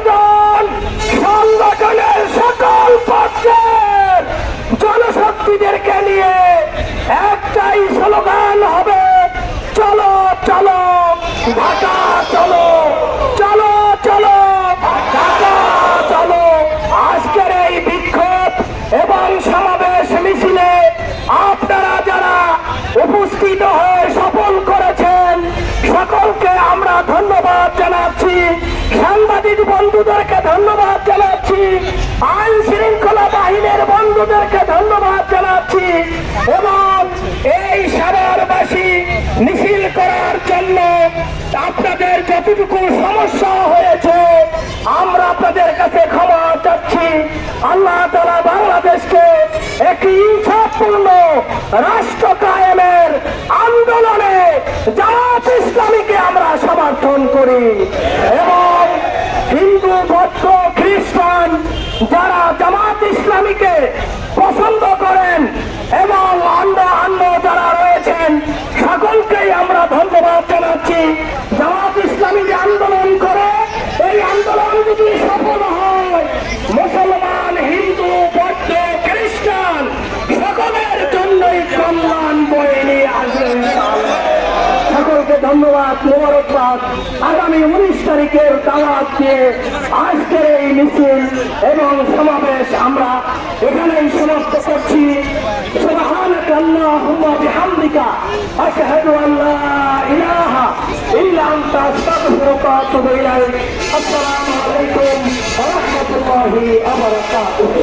সংগঠন সংগঠনের সকল পক্ষের জনশক্তিদেরকে নিয়ে একটাই স্লোগান হবে, চলো চলো ঢাকা চলো, চলো চলো ঢাকা চলো। আজকের এই বিক্ষোভ এবং সমাবেশ মিছিলে আপনারা যারা উপস্থিত হয়ে সফল করেছেন সকলকে আমরা ধন্যবাদ জানাচ্ছি। সাংবাদিক বন্ধুদেরকে ধন্যবাদ জানাচ্ছি, আইন শৃঙ্খলা বাহিনীর বন্ধুদেরকে ধন্যবাদ জানাচ্ছি এবং এই সাভারবাসী মিছিল করার জন্য আপনাদের যতটুকু সমস্যা হয়েছে আমরা আপনাদের কাছে ক্ষমা চাচ্ছি। আল্লাহ তাআলা বাংলাদেশকে একটি ইনসাফপূর্ণ রাষ্ট্র কায়েমের আন্দোলনে জামাত ইসলামীকে আমরা সমর্থন করি এবং হিন্দু বৌদ্ধ খ্রিস্টান যারা জামাত ইসলামীকে পছন্দ করেন এবং অন্য যারা রয়েছেন সকলকেই আমরা ধন্যবাদ জানাচ্ছি। জামাত ইসলামী যে আন্দোলন করে এই আন্দোলন যদি সফল হয় মুসলমান হিন্দু বৌদ্ধ খ্রিস্টান সকলের জন্যই কল্যাণ বয়ে নিয়ে আসবে। সকলকে ধন্যবাদ, মোবারকবাদ। আগামী 19 তারিখের দাওয়াত দিয়ে আজকের এই মিছিল এবং সমাবেশ আমরা এখানেই সমাপ্ত করছি। সুবহানাকা আল্লাহুম্মা বিহামদিকা আশহাদু আল্লা ইলাহা ইল্লা আনতা আস্তাগফিরুকা ওয়া আতুবু ইলাইক। আসসালামু আলাইকুম ওয়া রাহমাতুল্লাহি ওয়া বারাকাতুহু।